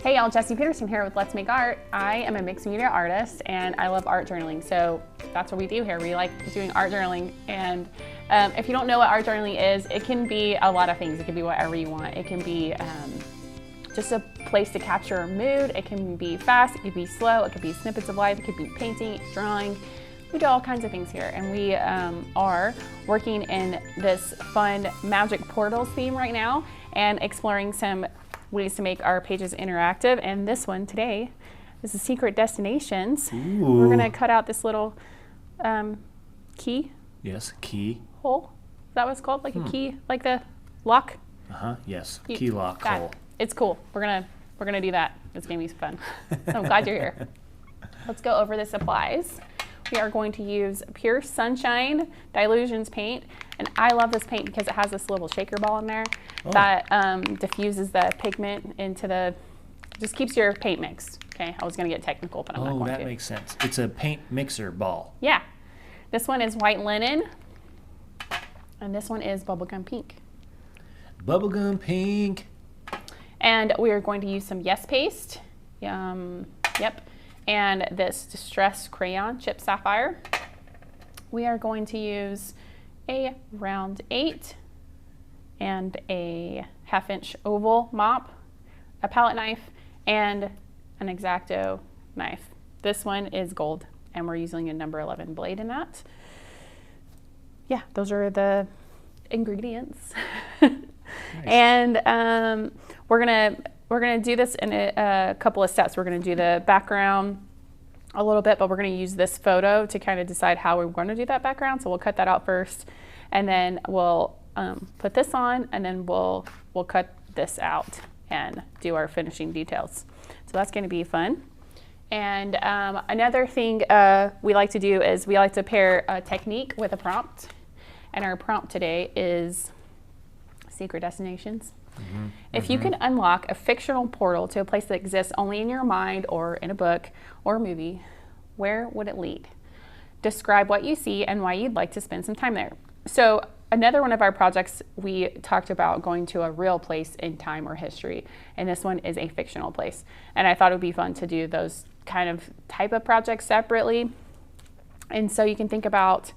Hey y'all, Jesse Petersen here with Let's Make Art. I am a mixed media artist and I love art journaling, so that's what we do here. We like doing art journaling, and if you don't know what art journaling is, it can be a lot of things. It can be whatever you want. It can be just a place to capture a mood. It can be fast, it can be slow, it could be snippets of life, it could be painting, drawing. We do all kinds of things here, and we are working in this fun Magic Portals theme right now and exploring some ways to make our pages interactive. And this one today is the Secret Destinations. Ooh. We're gonna cut out this little key. Yes, key. Hole. Is that what it's called? Like a key, like the lock? Yes, key lock hole. It's cool. We're gonna do that. It's gonna be fun. So I'm glad you're here. Let's go over the supplies. We are going to use Pure Sunshine Dilutions paint, and I love this paint because it has this little shaker ball in there that diffuses the pigment into the, just keeps your paint mixed. Okay, I was gonna get technical, but I'm not going to. Oh, that makes sense. It's a paint mixer ball. Yeah. This one is White Linen, and this one is Bubblegum Pink. Bubblegum pink. And we are going to use some Yes Paste. Yep. And this Distress Crayon Chip Sapphire. We are going to use a round 8 and a 1/2-inch oval mop, a palette knife, and an X-Acto knife. This one is gold, and we're using a number 11 blade in that. Yeah, those are the ingredients. Nice. And we're gonna do this in a couple of steps. We're gonna do the background a little bit, but we're gonna use this photo to kind of decide how we're gonna do that background. So we'll cut that out first, and then we'll put this on, and then we'll cut this out and do our finishing details. So that's gonna be fun. And another thing we like to do is we like to pair a technique with a prompt. And our prompt today is Secret Destinations. If you can unlock a fictional portal to a place that exists only in your mind or in a book or a movie, where would it lead? Describe what you see and why you'd like to spend some time there. So another one of our projects, we talked about going to a real place in time or history, and this one is a fictional place. And I thought it would be fun to do those kind of type of projects separately. And so you can think about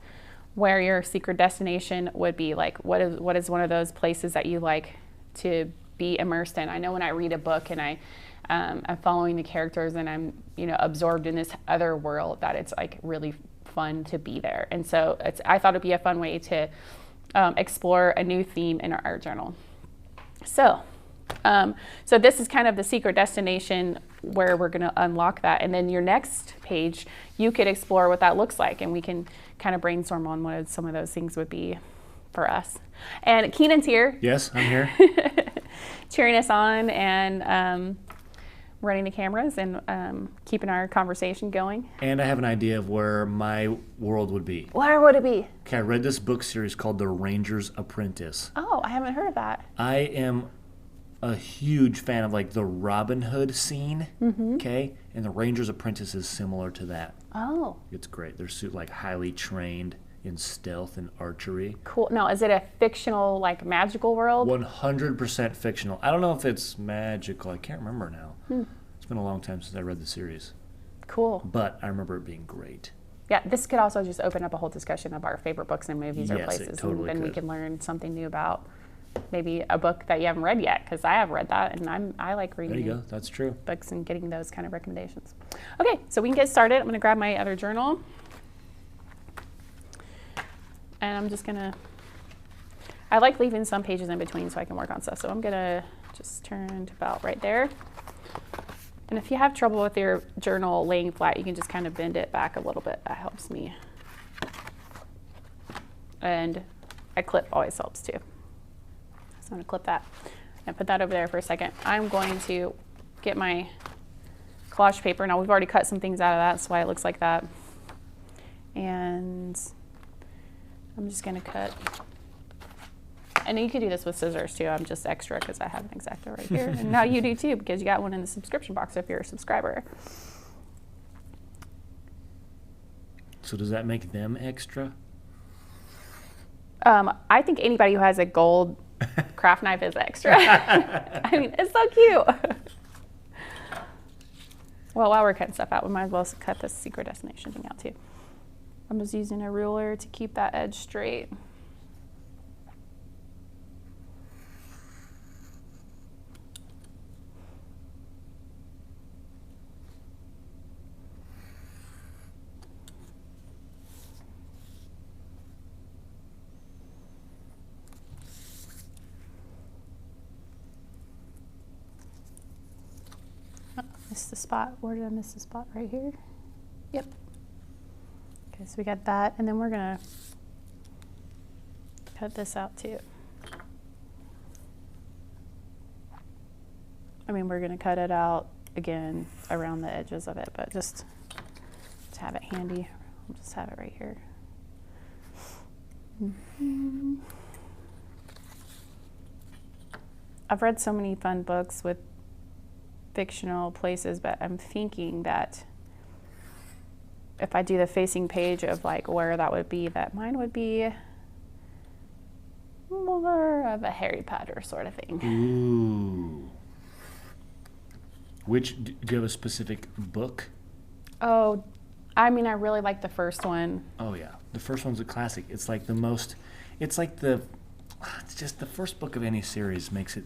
where your secret destination would be. Like, what is one of those places that you like to be immersed in? I know when I read a book and I'm following the characters and I'm absorbed in this other world, that it's like really fun to be there. And so I thought it'd be a fun way to explore a new theme in our art journal. So this is kind of the secret destination where we're going to unlock that. And then your next page, you could explore what that looks like, and we can kind of brainstorm on what some of those things would be for us. And Keenan's here. Yes, I'm here. Cheering us on and running the cameras and keeping our conversation going. And I have an idea of where my world would be. Where would it be? Okay, I read this book series called The Ranger's Apprentice. Oh, I haven't heard of that. I am a huge fan of like the Robin Hood scene, okay? And The Ranger's Apprentice is similar to that. Oh. It's great. They're like highly trained in stealth and archery. Cool. Now, is it a fictional, like magical world? 100% fictional. I don't know if it's magical. I can't remember now. It's been a long time since I read the series. Cool. But I remember it being great. Yeah, this could also just open up a whole discussion of our favorite books and movies or Yes, places. it totally and then we could. can learn something new about maybe a book that you haven't read yet, because I have read that, and I like reading There you go. That's true. books and getting those kind of recommendations. Okay, so we can get started. I'm going to grab my other journal. And I'm just gonna, I like leaving some pages in between so I can work on stuff. So I'm gonna just turn to about right there. And if you have trouble with your journal laying flat, you can just kind of bend it back a little bit. That helps me. And a clip always helps too. So I'm gonna clip that and put that over there for a second. I'm going to get my collage paper. Now we've already cut some things out of that, that's why it looks like that. And I'm just gonna cut, and you could do this with scissors too. I'm just extra because I have an X-Acto right here. And now you do too, because you got one in the subscription box if you're a subscriber. So does that make them extra? I think anybody who has a gold craft knife is extra. I mean, it's so cute. Well, while we're cutting stuff out, we might as well cut this secret destination thing out too. I'm just using a ruler to keep that edge straight. Missed the spot. Where did I miss the spot? Right here? Yep. Okay, so we got that, and then we're gonna cut this out too. I mean, we're gonna cut it out again around the edges of it, but just to have it handy, I'll just have it right here. I've read so many fun books with fictional places, but I'm thinking that if I do the facing page of like where that would be, that mine would be more of a Harry Potter sort of thing. Ooh. Do you have a specific book? Oh, I mean, I really like the first one. Oh yeah, the first one's a classic. It's like it's just the first book of any series makes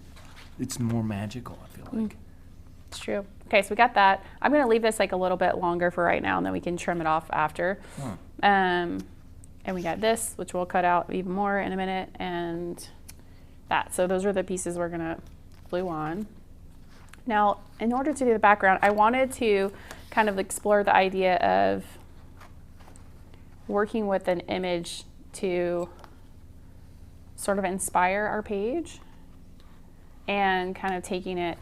it's more magical, I feel like. It's true. Okay, so we got that. I'm going to leave this like a little bit longer for right now, and then we can trim it off after. And we got this, which we'll cut out even more in a minute, and that. So those are the pieces we're going to glue on. Now, in order to do the background, I wanted to kind of explore the idea of working with an image to sort of inspire our page and kind of taking it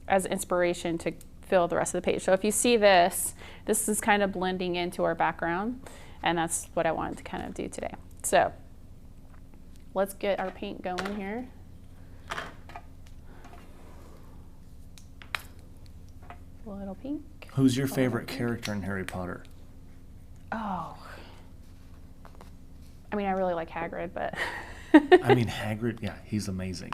as inspiration to fill the rest of the page. So if you see this is kind of blending into our background, and that's what I wanted to kind of do today. So let's get our paint going here. A little pink. Who's your favorite character in Harry Potter? Oh, I mean, I really like Hagrid, but I mean, Hagrid, yeah, he's amazing.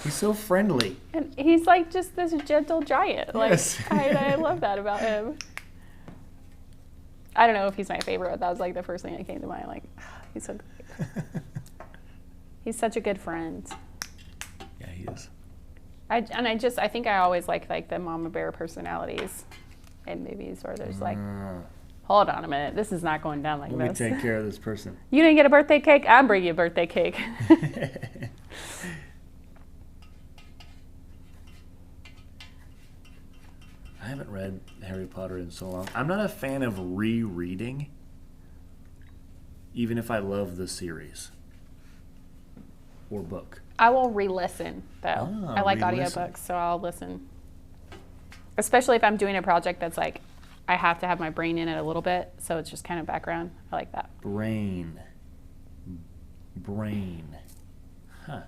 He's so friendly. And he's like just this gentle giant. Yes. Like, I love that about him. I don't know if he's my favorite, but that was like the first thing that came to mind. Like, he's so great. He's such a good friend. Yeah, he is. I think I always like the mama bear personalities in movies where there's like, hold on a minute, this is not going down like this. Let me take care of this person. You didn't get a birthday cake? I'm bringing you a birthday cake. I haven't read Harry Potter in so long. I'm not a fan of rereading, even if I love the series or book. I will re-listen, though. I like audiobooks, so I'll listen. Especially if I'm doing a project that's like, I have to have my brain in it a little bit, so it's just kind of background. I like that. Brain. Huh.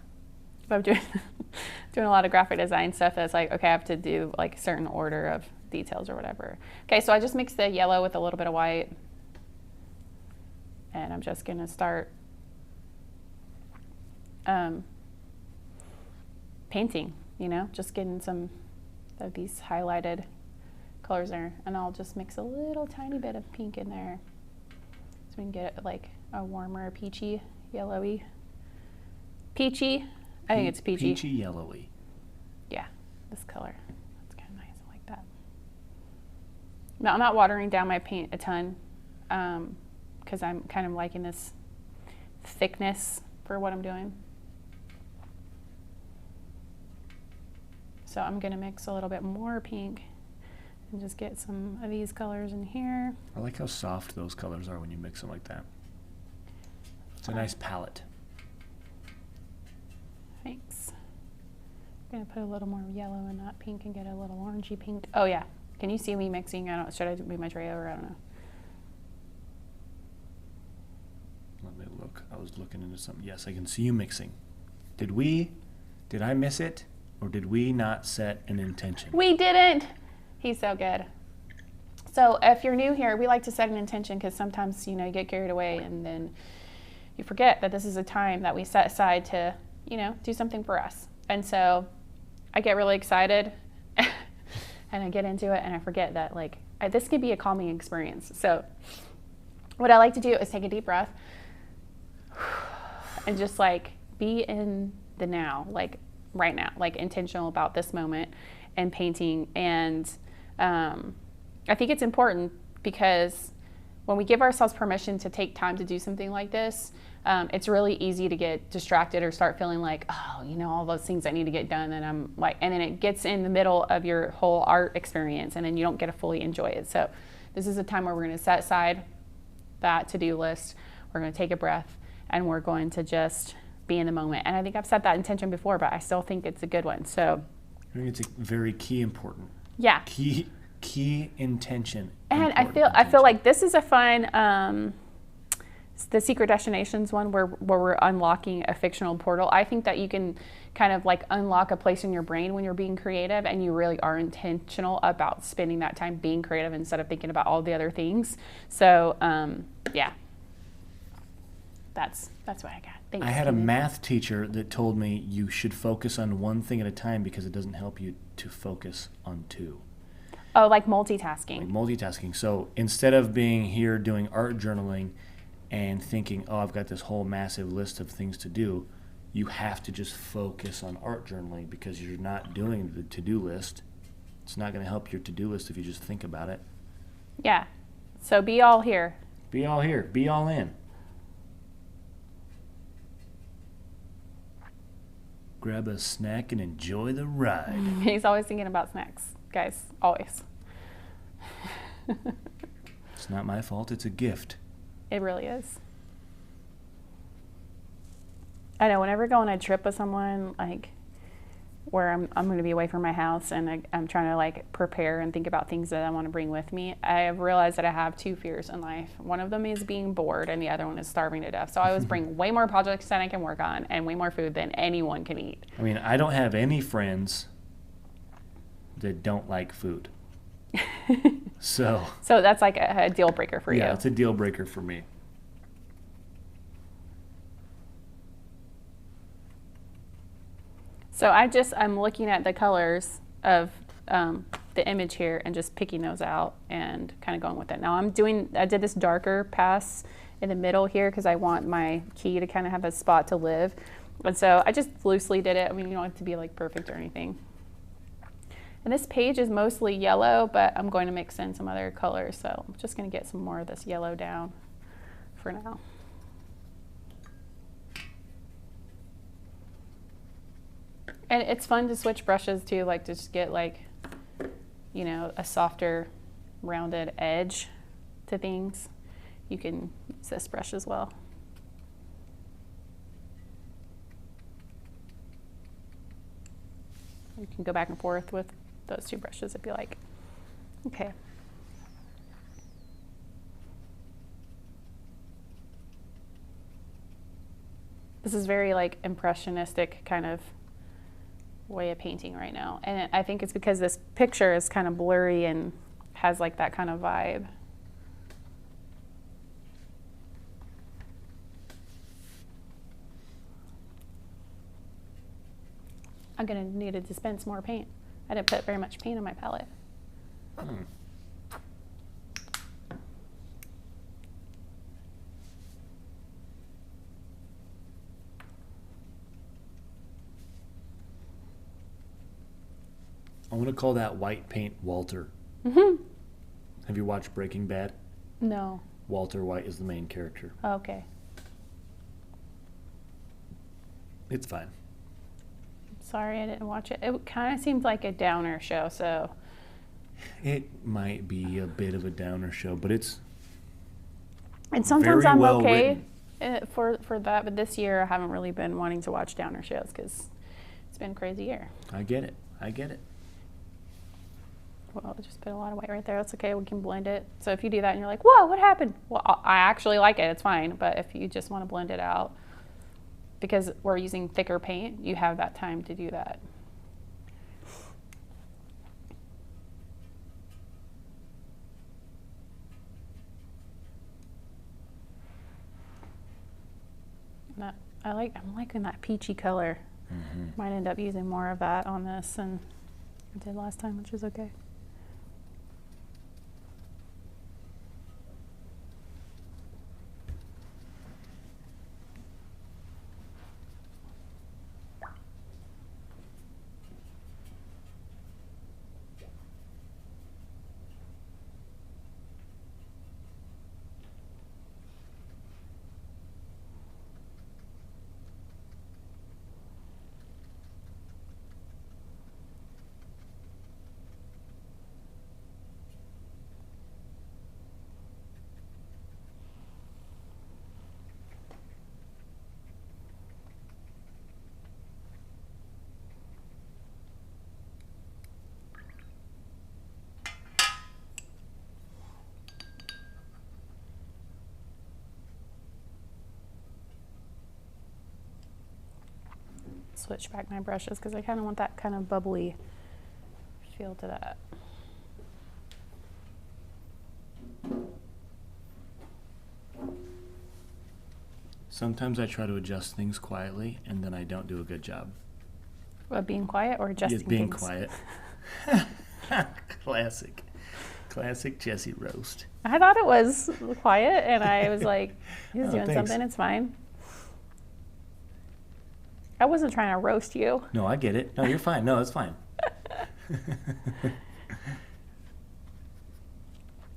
If I'm doing a lot of graphic design stuff that's like, okay, I have to do like a certain order of details or whatever. Okay, so I just mixed the yellow with a little bit of white. And I'm just gonna start painting, just getting some of these highlighted colors there. And I'll just mix a little tiny bit of pink in there so we can get like a warmer peachy, yellowy. Peachy? I think it's peachy. Peachy yellowy. Yeah, this color. That's kind of nice. I like that. Now, I'm not watering down my paint a ton because I'm kind of liking this thickness for what I'm doing. So I'm going to mix a little bit more pink and just get some of these colors in here. I like how soft those colors are when you mix them like that. It's a nice palette. Thanks. I'm going to put a little more yellow in that pink and get a little orangey pink. Oh yeah. Can you see me mixing? Should I move my tray over? I don't know. Let me look. I was looking into something. Yes, I can see you mixing. Did I miss it? Or did we not set an intention? We didn't. He's so good. So if you're new here, we like to set an intention because sometimes, you get carried away and then you forget that this is a time that we set aside to, do something for us. And so I get really excited. and I get into it and I forget that like this could be a calming experience. So what I like to do is take a deep breath and just like be in the now, like right now, like intentional about this moment and painting. And I think it's important because when we give ourselves permission to take time to do something like this, it's really easy to get distracted or start feeling like, oh, you know, all those things I need to get done, and I'm like, and then it gets in the middle of your whole art experience, and then you don't get to fully enjoy it. So this is a time where we're going to set aside that to-do list. We're going to take a breath, and we're going to just be in the moment. And I think I've set that intention before, but I still think it's a good one. So I think it's a very important. Yeah. Key intention. And I feel like this is a fun. The Secret Destinations one where we're unlocking a fictional portal. I think that you can kind of like unlock a place in your brain when you're being creative and you really are intentional about spending that time being creative instead of thinking about all the other things. So yeah, that's what I got. Thanks. I had a math teacher that told me you should focus on one thing at a time because it doesn't help you to focus on two. Oh, like multitasking. Like multitasking. So instead of being here doing art journaling and thinking, oh, I've got this whole massive list of things to do, you have to just focus on art journaling because you're not doing the to-do list. It's not going to help your to-do list if you just think about it. Yeah. So be all here. Be all here. Be all in. Grab a snack and enjoy the ride. He's always thinking about snacks, guys. Always. It's not my fault. It's a gift. It really is. I know whenever I go on a trip with someone, like where I'm going to be away from my house and I'm trying to like prepare and think about things that I want to bring with me, I have realized that I have two fears in life. One of them is being bored and the other one is starving to death. So I always bring way more projects than I can work on and way more food than anyone can eat. I mean, I don't have any friends that don't like food. So that's like a deal breaker for you. Yeah, it's a deal breaker for me. So I'm looking at the colors of the image here and just picking those out and kind of going with it. Now I did this darker pass in the middle here because I want my key to kind of have a spot to live. And so I just loosely did it. I mean, you don't have to be like perfect or anything. And this page is mostly yellow, but I'm going to mix in some other colors. So I'm just going to get some more of this yellow down for now. And it's fun to switch brushes too, like to just get like, you know, a softer rounded edge to things. You can use this brush as well. You can go back and forth with those two brushes if you like. Okay. This is very like impressionistic kind of way of painting right now. And I think it's because this picture is kind of blurry and has like that kind of vibe. I'm gonna need to dispense more paint. I didn't put very much paint on my palette. I want to call that white paint Walter. Mm-hmm. Have you watched Breaking Bad? No. Walter White is the main character. Oh, okay. It's fine. Sorry, I didn't watch it. It kind of seemed like a downer show, so. It might be a bit of a downer show, but it's and sometimes very I'm well okay written. for that, but this year I haven't really been wanting to watch downer shows because it's been a crazy year. I get it. I get it. Well, I just put a lot of white right there. That's okay. We can blend it. So if you do that and you're like, whoa, what happened? Well, I actually like it. It's fine. But if you just want to blend it out, because we're using thicker paint, you have that time to do that. I'm liking that peachy color. Might end up using more of that on this than I did last time, which is okay. switch back my brushes because I kind of want that kind of bubbly feel to that. Sometimes I try to adjust things quietly, and then I don't do a good job. What, being quiet or adjusting Just being things? quiet. Classic. Classic Jesse roast. I thought it was quiet, and I was like, he's Oh, doing thanks. something, it's fine. I wasn't trying to roast you. No, I get it. No, you're fine. No, it's fine.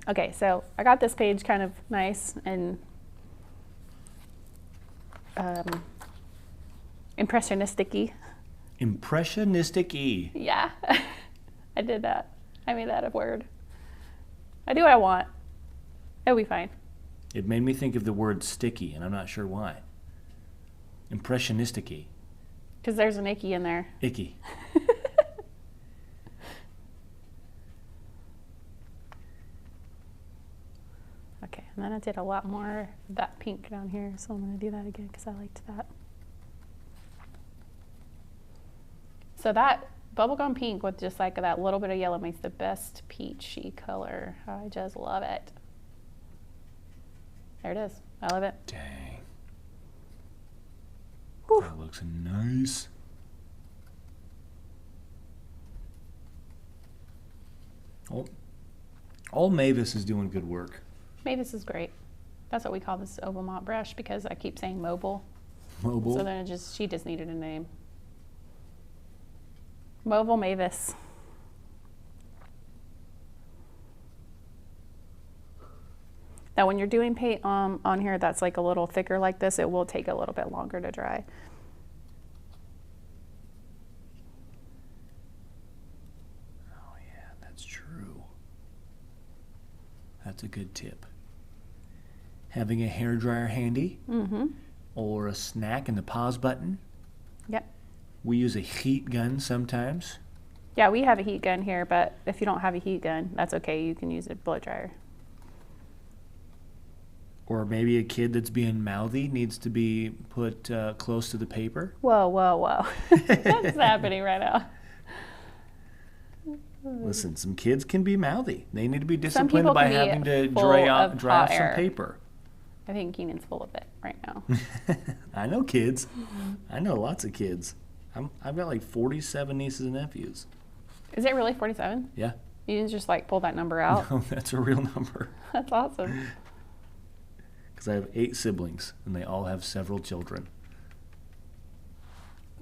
Okay, so I got this page kind of nice and impressionistic-y. Impressionistic-y. Yeah, I did that. I made that a word. I do what I want. It'll be fine. It made me think of the word sticky, and I'm not sure why. Impressionistic-y. Because there's an icky in there. Icky. Okay, and then I did a lot more of that pink down here, so I'm going to do that again because I liked that. So that bubblegum pink with just like that little bit of yellow makes the best peachy color. I just love it. There it is. I love it. Dang. Whew. That looks nice. All Mavis is doing good work. Mavis is great. That's what we call this oval mop brush because I keep saying mobile. Mobile. So then she just needed a name. Mobile Mavis. Now when you're doing paint on here that's like a little thicker like this, it will take a little bit longer to dry. Oh yeah, that's true. That's a good tip. Having a hairdryer handy or a snack in the pause button. Yep. We use a heat gun sometimes. Yeah, we have a heat gun here, but if you don't have a heat gun, that's okay. You can use a blow dryer. Or maybe a kid that's being mouthy needs to be put close to the paper. Whoa, whoa, whoa. What's happening right now? Listen, some kids can be mouthy. They need to be Some disciplined people by can be having to full dry of off hot some air. paper. I think Keenan's full of it right now. I know kids. I know lots of kids. I've got like 47 nieces and nephews. Is it really 47? Yeah. You didn't just like pull that number out? No, that's a real number. That's awesome. Because I have 8 siblings, and they all have several children.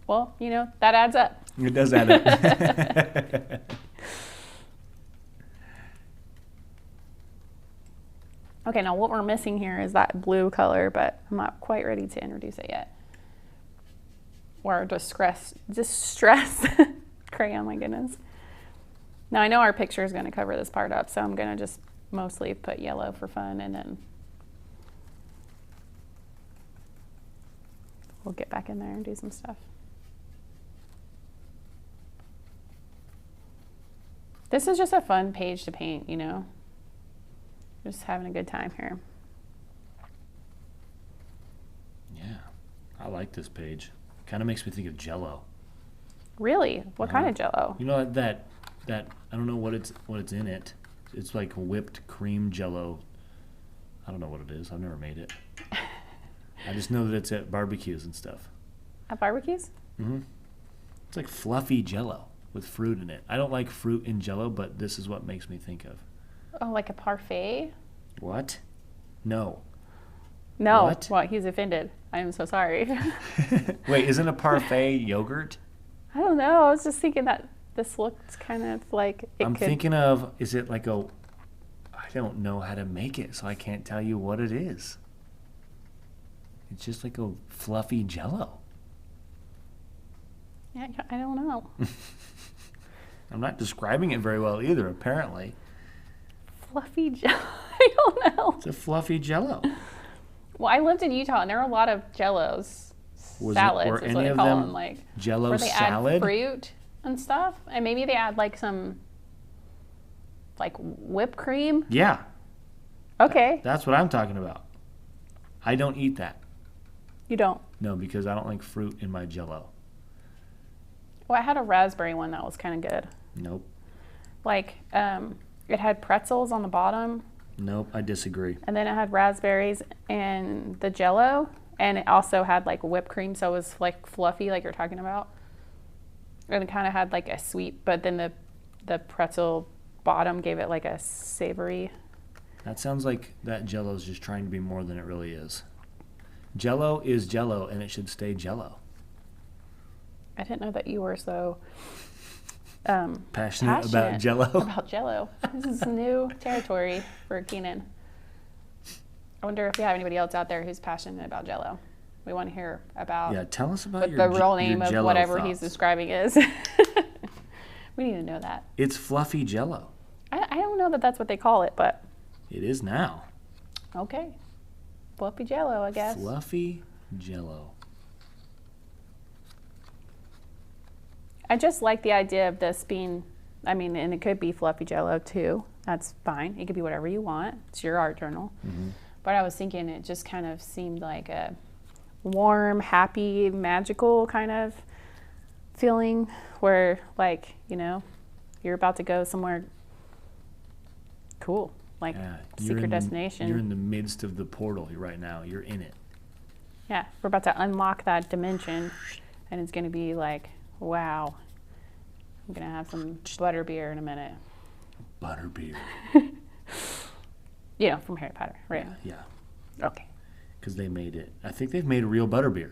Well, you know, that adds up. It does add up. Okay, now what we're missing here is that blue color, but I'm not quite ready to introduce it yet. Or distress crayon, my goodness. Now I know our picture is going to cover this part up, so I'm going to just mostly put yellow for fun, and then we'll get back in there and do some stuff. This is just a fun page to paint, you know? Just having a good time here. Yeah, I like this page. Kind of makes me think of Jell-O. Really? What kind of Jell-O? You know that I don't know what it's in it. It's like whipped cream Jell-O. I don't know what it is. I've never made it. I just know that it's at barbecues and stuff. At barbecues? Mm-hmm. It's like fluffy Jell-O with fruit in it. I don't like fruit in Jell-O, but this is what makes me think of. Oh, like a parfait? What? No. No. What? Well, he's offended. I am so sorry. Wait, isn't a parfait yogurt? I don't know. I was just thinking that this looks kind of like it I'm could. thinking of, is it like a, I don't know how to make it, so I can't tell you what it is. It's just like a fluffy Jell-O. Yeah, I don't know. I'm not describing it very well either, apparently. Fluffy Jell-O. I don't know. It's a fluffy Jell-O. Well, I lived in Utah, and there were a lot of Jell-Os. Salads were is any what they of call them them. Like, Jell-O where they salad? add fruit and stuff. And maybe they add like some like whipped cream. Yeah, Okay. that's what I'm talking about. I don't eat that. You don't. No, because I don't like fruit in my Jell-O. Well, I had a raspberry one that was kind of good. Nope. Like, it had pretzels on the bottom. Nope, I disagree. And then it had raspberries and the Jell-O. And it also had like whipped cream, so it was like fluffy, like you're talking about. And it kind of had like a sweet, but then the pretzel bottom gave it like a savory. That sounds like that Jell-O is just trying to be more than it really is. Jell-O is Jell-O, and it should stay Jell-O. I didn't know that you were so passionate about Jell-O. About Jell-O. This is new territory for Keenan. I wonder if you have anybody else out there who's passionate about Jell-O. We want to hear about. Yeah, tell us about what your the real name of Jell-O whatever thoughts. he's describing is. We need to know that. It's fluffy Jell-O. I don't know that that's what they call it, but It is now. okay. Fluffy Jell-O, I guess. Fluffy Jell-O. I just like the idea of this being, I mean, and it could be fluffy Jell-O too. That's fine. It could be whatever you want. It's your art journal. Mm-hmm. But I was thinking it just kind of seemed like a warm, happy, magical kind of feeling where, like, you know, you're about to go somewhere cool, like secret destination. You're in the midst of the portal right now. You're in it. Yeah, we're about to unlock that dimension, and it's going to be like, wow, I'm going to have some butterbeer in a minute. Butterbeer. You know, from Harry Potter, right? Yeah. Okay. Because they made it. I think they've made a real butterbeer.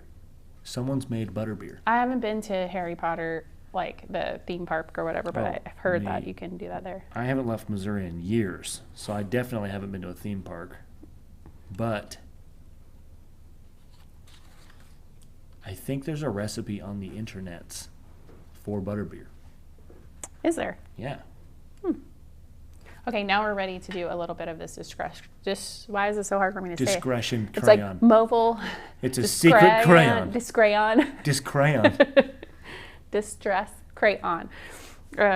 Someone's made butterbeer. I haven't been to Harry Potter, like the theme park or whatever, but I've heard that you can do that there. I haven't left Missouri in years, so I definitely haven't been to a theme park. But I think there's a recipe on the internets for butterbeer. Is there? Yeah. Okay, now we're ready to do a little bit of this why is it so hard for me to say? Discretion It's crayon. like mobile. It's a secret crayon. Discrayon. Discrayon. Distress Crayon.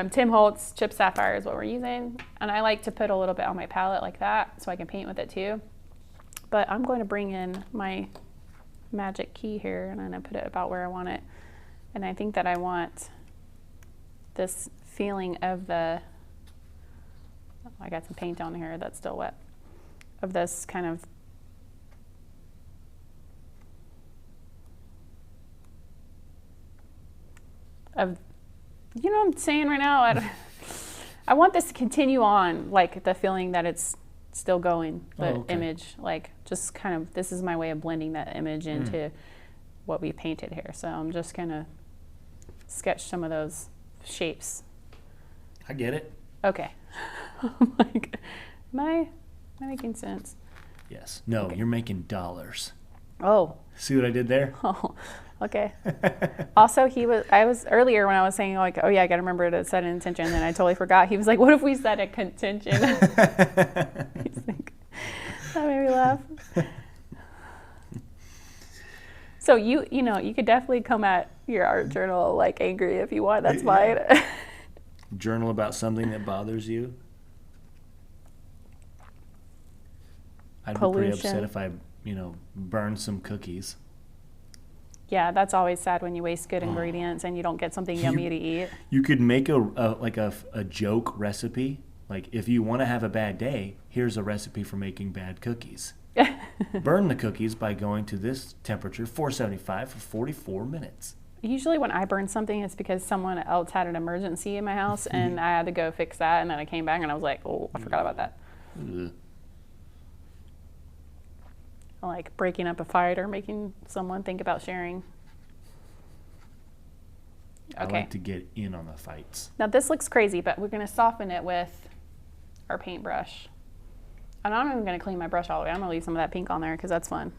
Tim Holtz Chip Sapphire is what we're using. And I like to put a little bit on my palette like that so I can paint with it too. But I'm going to bring in my magic key here and I'm going to put it about where I want it. And I think that I want this feeling of the, I got some paint on here that's still wet, of this kind of you know what I'm saying right now? I want this to continue on, like the feeling that it's still going, the image, like just kind of, this is my way of blending that image into what we painted here. So I'm just gonna sketch some of those shapes. I get it. Okay. I'm like, am I making sense? Yes. No, Okay. You're making dollars. Oh. See what I did there? Oh, okay. Also, I was earlier when I was saying like, oh yeah, I got to remember to set an intention, and then I totally forgot. He was like, what if we set a contention? He's like, that made me laugh. So you know, you could definitely come at your art journal like angry if you want. That's fine. Journal about something that bothers you. I'd be pretty upset if I, burned some cookies. Yeah, that's always sad when you waste good ingredients and you don't get something yummy to eat. You could make a joke recipe. Like, if you want to have a bad day, here's a recipe for making bad cookies. Burn the cookies by going to this temperature, 475, for 44 minutes. Usually when I burn something, it's because someone else had an emergency in my house and I had to go fix that, and then I came back and I was like, oh, I forgot about that. Ugh. Like breaking up a fight or making someone think about sharing. Okay. I like to get in on the fights. Now this looks crazy, but we're going to soften it with our paintbrush. And I'm not even going to clean my brush all the way. I'm going to leave some of that pink on there because that's fun.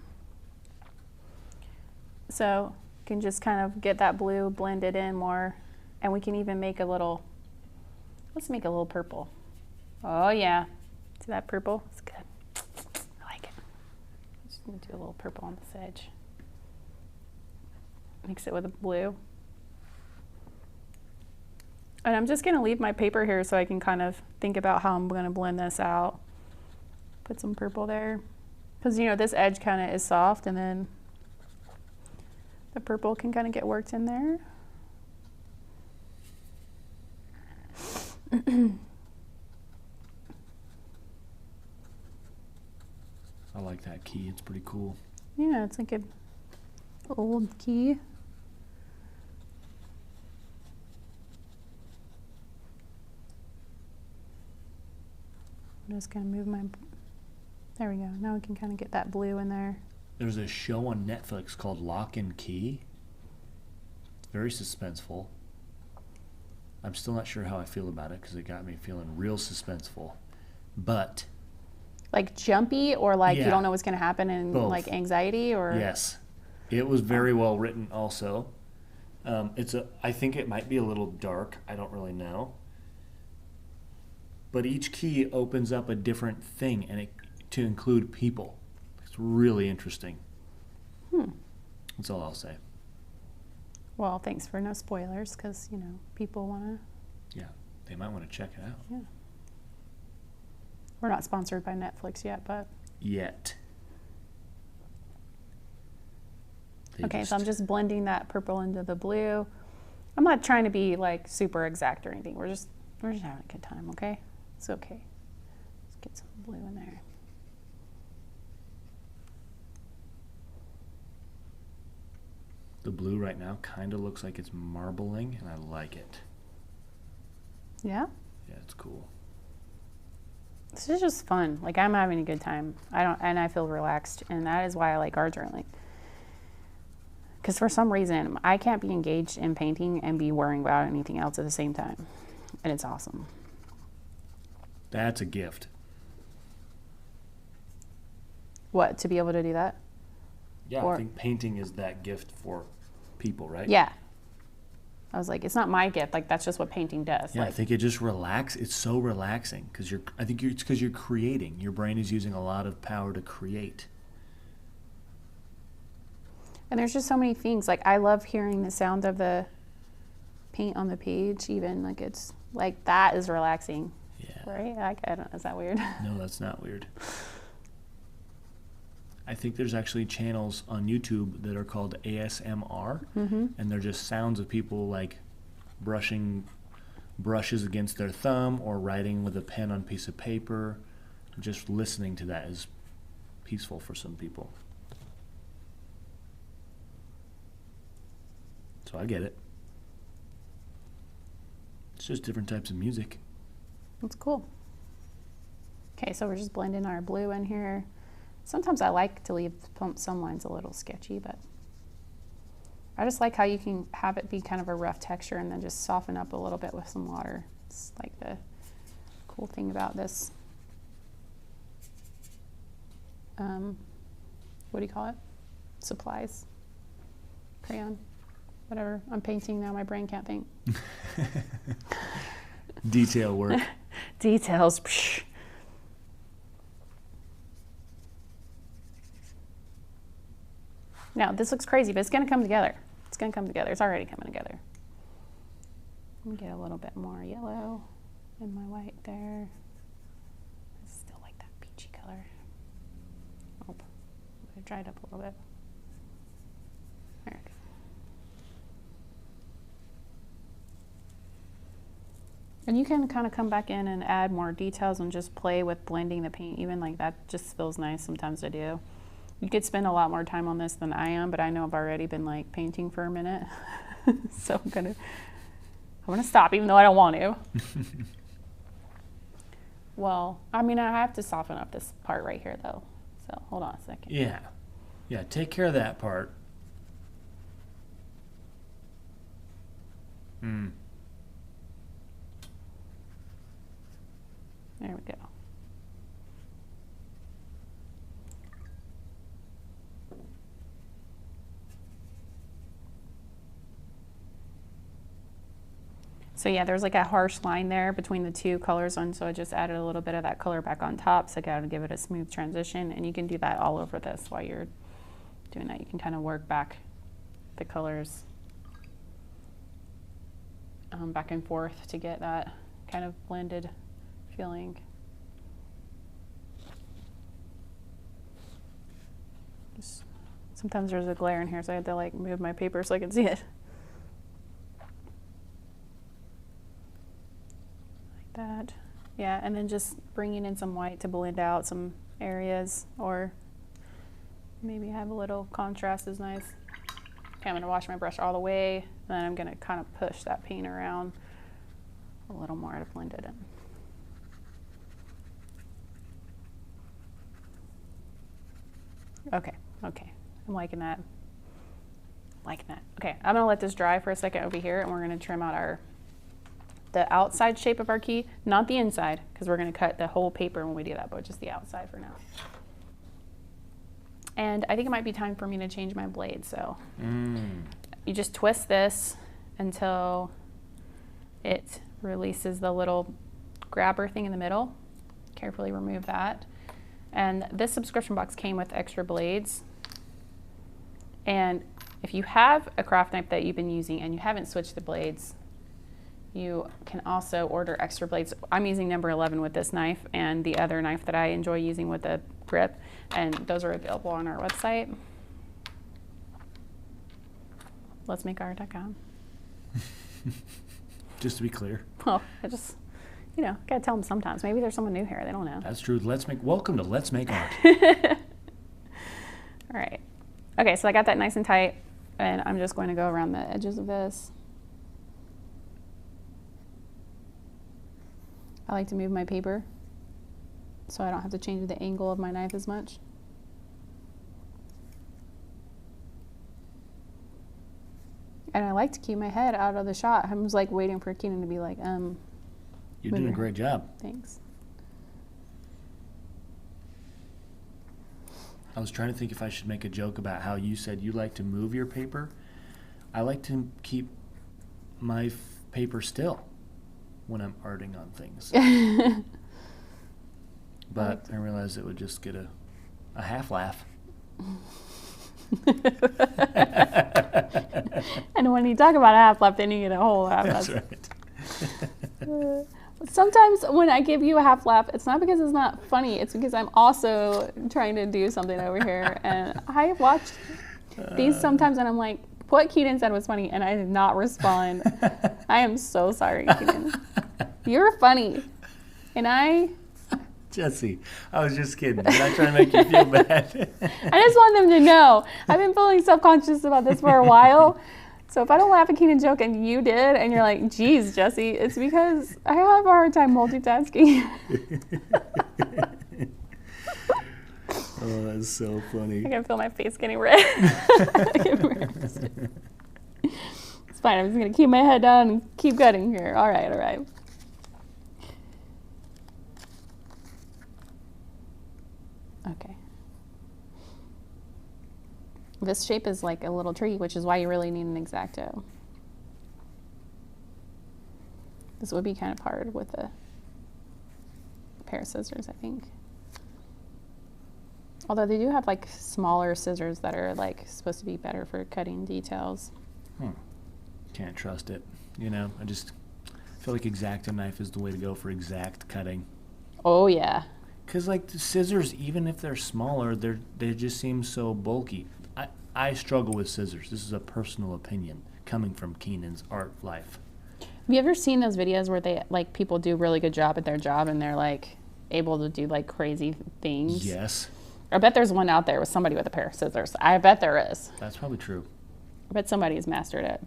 So you can just kind of get that blue blended in more. And we can even make let's make a little purple. Oh yeah. See that purple? It's good. I like it. Just going to do a little purple on this edge. Mix it with the blue. And I'm just going to leave my paper here so I can kind of think about how I'm going to blend this out. Put some purple there. Because, this edge kind of is soft, and then the purple can kind of get worked in there. I like that key. It's pretty cool. Yeah, it's like an old key. I'm just gonna move my, there we go. Now we can kind of get that blue in there. There's a show on Netflix called Lock and Key. It's very suspenseful. I'm still not sure how I feel about it because it got me feeling real suspenseful. But like jumpy, or like you Yeah. don't know what's gonna happen, and Both. like anxiety, or yes, it was very well written also. I think it might be a little dark. I don't really know. But each key opens up a different thing, and to include people. It's really interesting. That's all I'll say. Well, thanks for no spoilers, because you know people want to. Yeah, they might want to check it out. Yeah. We're not sponsored by Netflix yet, but. Yet. Okay, so I'm just blending that purple into the blue. I'm not trying to be like super exact or anything. We're just having a good time, okay? It's okay. Let's get some blue in there. The blue right now kind of looks like it's marbling, and I like it. Yeah? Yeah, it's cool. This is just fun. Like, I'm having a good time. And I feel relaxed, and that is why I like art journaling. Because for some reason, I can't be engaged in painting and be worrying about anything else at the same time. And it's awesome. That's a gift. What, to be able to do that? Yeah, Or- I think painting is that gift for people, right? Yeah. I was like, it's not my gift. Like, that's just what painting does. Yeah, I Like, think it just it's so relaxing because it's because you're creating. Your brain is using a lot of power to create. and there's just so many things. Like, I love hearing the sound of the paint on the page, even. Like, it's like, that is relaxing, Yeah. right? Like, I don't, is that weird? No, that's not weird. I think there's actually channels on YouTube that are called ASMR, and they're just sounds of people like brushing brushes against their thumb or writing with a pen on a piece of paper. Just listening to that is peaceful for some people. So I get it. It's just different types of music. That's cool. Okay, so we're just blending our blue in here. Sometimes I like to leave some lines a little sketchy, but I just like how you can have it be kind of a rough texture and then just soften up a little bit with some water. It's like the cool thing about this. What do you call it? Supplies? Crayon? Whatever. I'm painting now, my brain can't think. Detail work. Details. Psh. Now, this looks crazy, but it's going to come together. It's going to come together. It's already coming together. Let me get a little bit more yellow in my white there. I still like that peachy color. Oh, it dried up a little bit. There we go. And you can kind of come back in and add more details and just play with blending the paint. Even like that just feels nice sometimes to do. You could spend a lot more time on this than I am, but I know I've already been like painting for a minute. So I'm gonna stop even though I don't want to. Well, I mean, I have to soften up this part right here though. So hold on a second. Yeah. Yeah, take care of that part. There we go. So yeah, there's like a harsh line there between the two colors on, so I just added a little bit of that color back on top, so I gotta give it a smooth transition, and you can do that all over this while you're doing that. You can kind of work back the colors back and forth to get that kind of blended feeling. Sometimes there's a glare in here, so I had to like move my paper so I can see it. Like that. Yeah, and then just bringing in some white to blend out some areas, or maybe have a little contrast is nice. Okay, I'm gonna wash my brush all the way, and then I'm gonna kind of push that paint around a little more to blend it in. Okay, okay, I'm liking that. Liking that. Okay, I'm gonna let this dry for a second over here, and we're gonna trim out the outside shape of our key, not the inside, because we're gonna cut the whole paper when we do that, but just the outside for now. And I think it might be time for me to change my blade, so you just twist this until it releases the little grabber thing in the middle. Carefully remove that. And this subscription box came with extra blades. And if you have a craft knife that you've been using and you haven't switched the blades, you can also order extra blades. I'm using number 11 with this knife and the other knife that I enjoy using with the grip, and those are available on our website. letsmakeart.com. Just to be clear. Well, I just, you know, gotta tell them sometimes. Maybe there's someone new here, they don't know. That's true. Welcome to Let's Make Art. All right. Okay, so I got that nice and tight, and I'm just going to go around the edges of this. I like to move my paper so I don't have to change the angle of my knife as much. And I like to keep my head out of the shot. I was like waiting for Keenan to be like, You're doing a great job. Thanks. I was trying to think if I should make a joke about how you said you like to move your paper. I like to keep my paper still when I'm arting on things. But I realized it would just get a half laugh. And when you talk about a half laugh, then you get a whole laugh. That's right. Sometimes when I give you a half laugh, it's not because it's not funny. It's because I'm also trying to do something over here. And I watch these sometimes, and I'm like, what Keaton said was funny, and I did not respond. I am so sorry, Keaton. You're funny. And Jesse, I was just kidding. I'm not trying to make you feel bad. I just want them to know. I've been feeling self-conscious about this for a while. So if I don't laugh at Keenan's joke and you did, and you're like, geez, Jesse, it's because I have a hard time multitasking. Oh, that's so funny. I can feel my face getting red. It's fine. I'm just going to keep my head down and keep cutting here. All right, all right. Okay. This shape is like a little tree, which is why you really need an X-Acto. This would be kind of hard with a pair of scissors, I think. Although they do have like smaller scissors that are like supposed to be better for cutting details. Can't trust it. You know, I just feel like X-Acto knife is the way to go for exact cutting. Oh yeah. Because like the scissors, even if they're smaller, they just seem so bulky. I struggle with scissors. This is a personal opinion coming from Keenan's art life. Have you ever seen those videos where they like people do a really good job at their job and they're like able to do like crazy things? Yes. I bet there's one out there with somebody with a pair of scissors. I bet there is. That's probably true. I bet somebody's mastered it.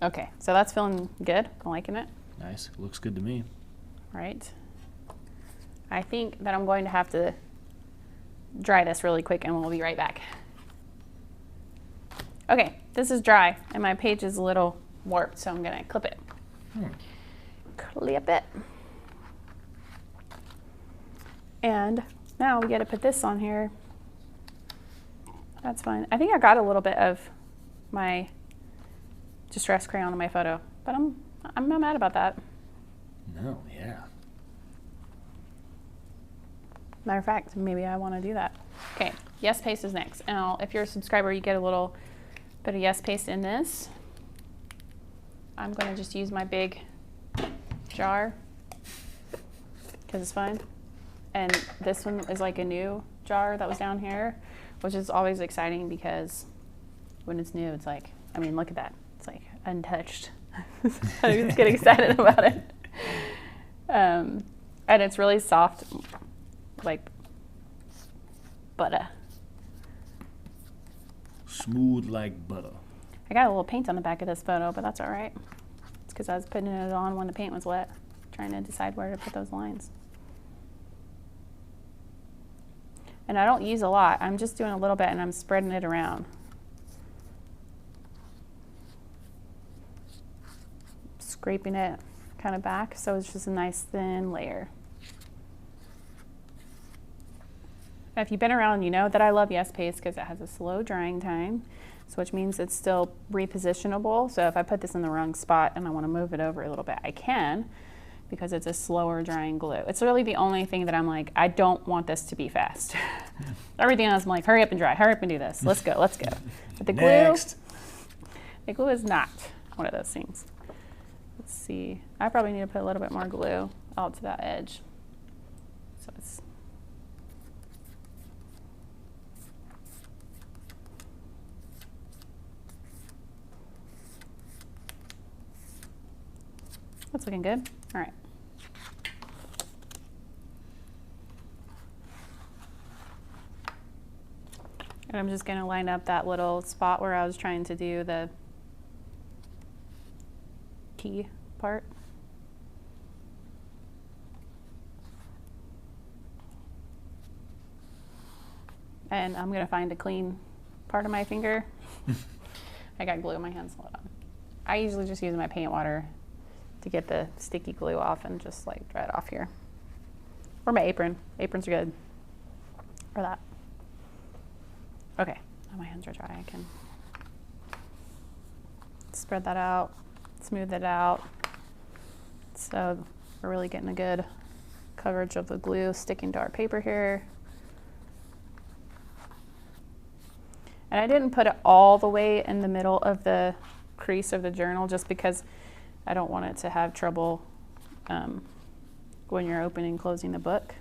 Okay, so that's feeling good. I'm liking it. Nice. Looks good to me. Right. I think that I'm going to have to dry this really quick and we'll be right back. Okay, this is dry and my page is a little warped, so I'm gonna clip it. Clip it. And now we gotta put this on here. That's fine. I think I got a little bit of my Distress Crayon on my photo, but I'm not mad about that. No, yeah. Matter of fact, maybe I want to do that. Okay, Yes Paste is next. And if you're a subscriber, you get a little bit of Yes Paste in this. I'm going to just use my big jar because it's fun. And this one is like a new jar that was down here, which is always exciting because when it's new, it's like, I mean, look at that. It's like untouched. I just get excited about it. And it's really soft, like butter. Smooth like butter. I got a little paint on the back of this photo, but that's all right. It's because I was putting it on when the paint was wet, trying to decide where to put those lines. And I don't use a lot. I'm just doing a little bit and I'm spreading it around. Scraping it kind of back so it's just a nice thin layer. If you've been around, you know that I love Yes Paste because it has a slow drying time, so which means it's still repositionable. So if I put this in the wrong spot and I want to move it over a little bit, I can, because it's a slower drying glue. It's really the only thing that I'm like, I don't want this to be fast. Everything else I'm like, hurry up and dry, hurry up and do this. Let's go, let's go. But the glue is not one of those things. Let's see, I probably need to put a little bit more glue out to that edge. So it's that's looking good. All right. And I'm just gonna line up that little spot where I was trying to do the key part. And I'm gonna find a clean part of my finger. I got glue in my hands, hold on. I usually just use my paint water to get the sticky glue off and just like dry it off here. Or my apron. Aprons are good for that. Okay, now my hands are dry. I can spread that out, smooth it out. So we're really getting a good coverage of the glue sticking to our paper here. And I didn't put it all the way in the middle of the crease of the journal just because I don't want it to have trouble when you're opening and closing the book.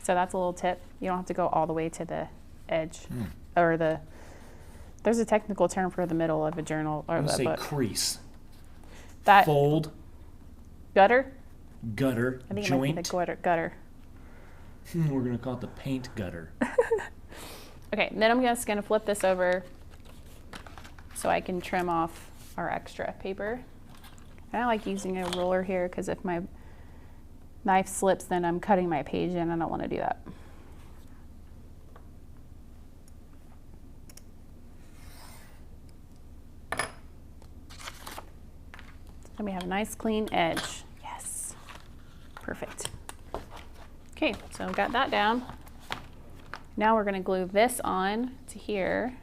So that's a little tip. You don't have to go all the way to the edge or there's a technical term for the middle of a journal or a book. Say crease. That fold. Gutter? Gutter. I think joint. it might be the gutter. We're gonna call it the paint gutter. Okay, then I'm just gonna flip this over so I can trim off our extra paper. And I like using a ruler here because if my knife slips, then I'm cutting my page in. I don't want to do that. And we have a nice clean edge. Yes, perfect. Okay, so I've got that down. Now we're going to glue this on to here,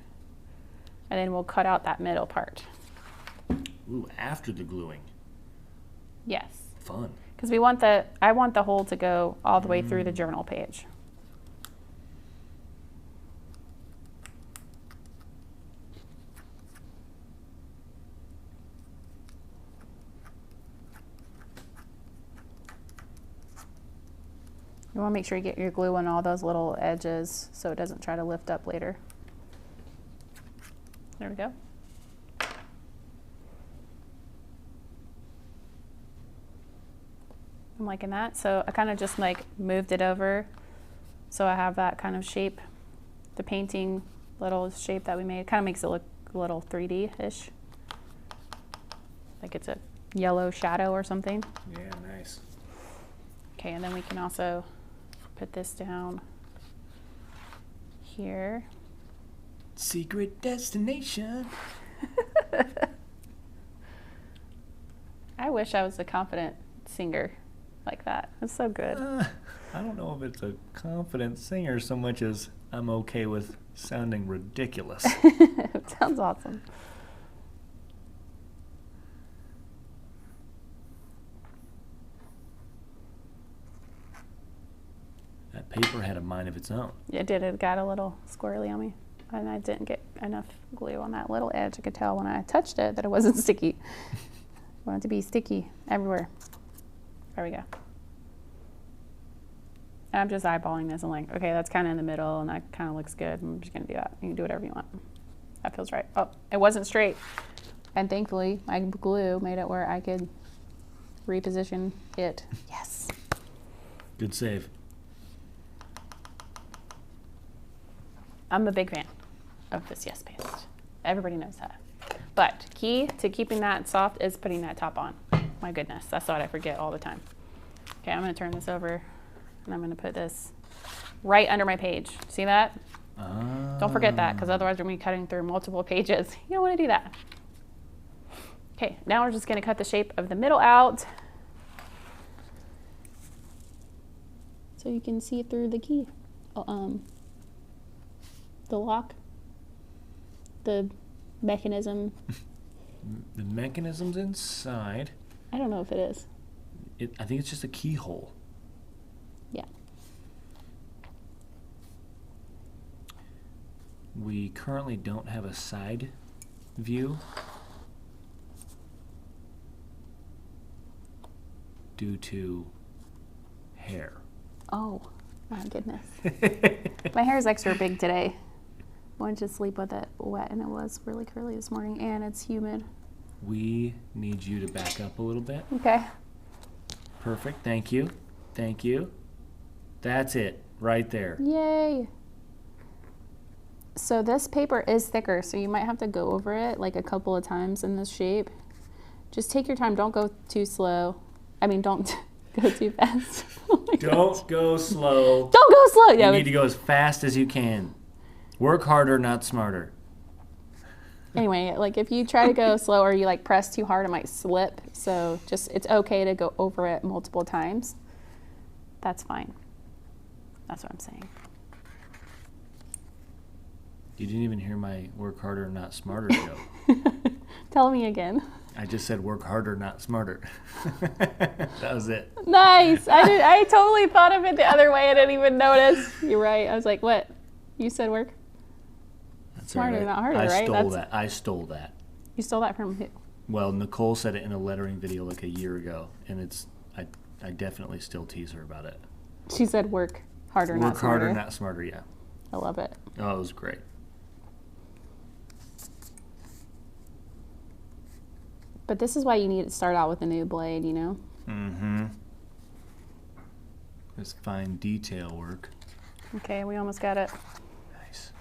and then we'll cut out that middle part. Ooh, after the gluing. Yes. Fun. Because I want the hole to go all the way through the journal page. You want to make sure you get your glue on all those little edges so it doesn't try to lift up later. There we go. I'm liking that. So I kind of just like moved it over so I have that kind of shape, the painting little shape that we made. Kind of makes it look a little 3D-ish. Like it's a yellow shadow or something. Yeah, nice. Okay, and then we can also put this down here. Secret destination. I wish I was a confident singer like that. It's so good. I don't know if it's a confident singer so much as I'm okay with sounding ridiculous. It sounds awesome. That paper had a mind of its own. It did. It got a little squirrely on me. And I didn't get enough glue on that little edge. I could tell when I touched it that it wasn't sticky. I want it to be sticky everywhere. There we go. And I'm just eyeballing this. I'm like, okay, that's kind of in the middle and that kind of looks good. I'm just going to do that. You can do whatever you want. That feels right. Oh, it wasn't straight. And thankfully, my glue made it where I could reposition it. Yes. Good save. I'm a big fan of this Yes paste. Everybody knows that. But key to keeping that soft is putting that top on. My goodness, that's what I forget all the time. Okay, I'm gonna turn this over and I'm gonna put this right under my page. See that? Don't forget that, because otherwise we're gonna be cutting through multiple pages. You don't wanna do that. Okay, now we're just gonna cut the shape of the middle out so you can see through the key. The lock, the mechanism. The mechanism's inside. I don't know if it is. I think it's just a keyhole. Yeah. We currently don't have a side view due to hair. Oh, my goodness. My hair is extra big today. Went to sleep with it wet and it was really curly this morning and it's humid. We need you to back up a little bit. Okay. Perfect. Thank you. Thank you. That's it right there. Yay. So this paper is thicker, so you might have to go over it like a couple of times in this shape. Just take your time. Don't go too slow. I mean, don't go too fast. Oh my Don't gosh. go slow. Don't go slow. Yeah, You need to go as fast as you can. Work harder, not smarter. Anyway, like if you try to go slow or you like press too hard, it might slip. So just, it's okay to go over it multiple times. That's fine. That's what I'm saying. You didn't even hear my work harder, not smarter joke. Tell me again. I just said work harder, not smarter. That was it. Nice. I totally thought of it the other way. I didn't even notice. You're right. I was like, what? You said work That's smarter, all right. not harder, I right? stole that. I stole that. You stole that from who? Well, Nicole said it in a lettering video like a year ago, and I definitely still tease her about it. She said work harder, not Work smarter. harder, not smarter, yeah. I love it. Oh, it was great. But this is why you need to start out with a new blade, you know? Mm-hmm. This fine detail work. Okay, we almost got it. Nice.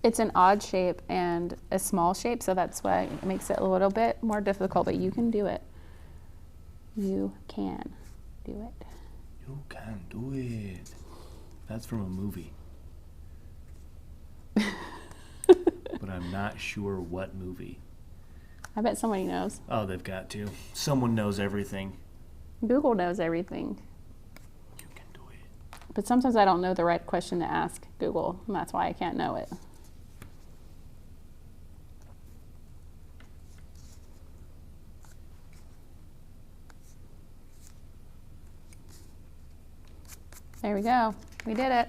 It's an odd shape and a small shape, so that's why it makes it a little bit more difficult, but you can do it. You can do it. You can do it. That's from a movie. But I'm not sure what movie. I bet somebody knows. Oh, they've got to. Someone knows everything. Google knows everything. You can do it. But sometimes I don't know the right question to ask Google, and that's why I can't know it. There we go. We did it.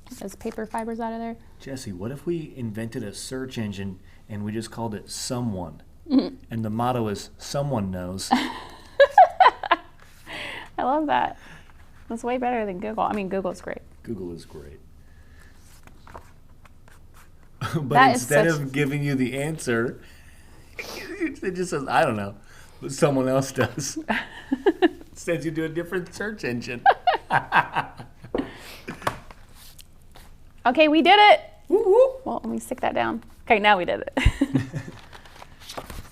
Get those paper fibers out of there. Jesse, what if we invented a search engine and we just called it Someone? And the motto is Someone Knows. I love that. That's way better than Google. I mean, Google's great. Google is great. But That is instead such- of giving you the answer, it just says, I don't know, but someone else does. Sends you to a different search engine. Okay, we did it. Woo-hoo. Well, let me stick that down. Okay, now we did it.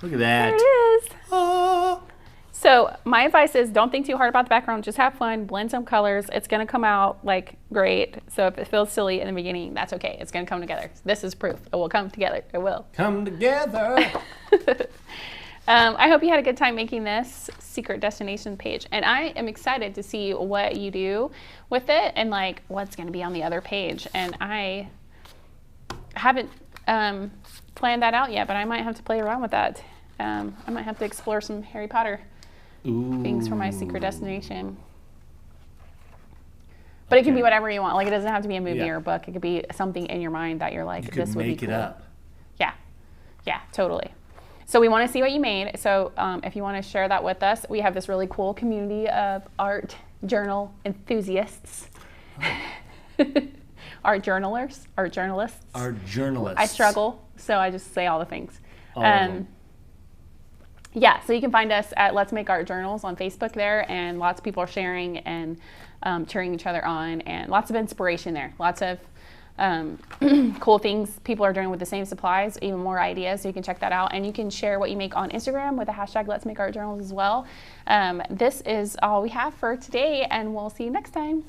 Look at There that. it is. Oh. So my advice is don't think too hard about the background. Just have fun, blend some colors. It's going to come out like great. So if it feels silly in the beginning, that's okay. It's going to come together. This is proof. It will come together. It will. Come together. I hope you had a good time making this secret destination page. And I am excited to see what you do with it and like what's going to be on the other page. And I haven't planned that out yet, but I might have to play around with that. I might have to explore some Harry Potter things for my secret destination. But it can be whatever you want. Like it doesn't have to be a movie or a book. It could be something in your mind that you're like, You this could would make be it cool. up. Yeah, yeah, totally. So we want to see what you made. So if you want to share that with us, we have this really cool community of art journal enthusiasts. Oh. Art journalists. Art journalists. I struggle, so I just say all the things. All of them. Yeah, so you can find us at Let's Make Art Journals on Facebook there, and lots of people are sharing and cheering each other on, and lots of inspiration there. Lots of cool things people are doing with the same supplies, even more ideas, so you can check that out. And you can share what you make on Instagram with the hashtag Let's Make Art Journals as well. This is all we have for today, and we'll see you next time.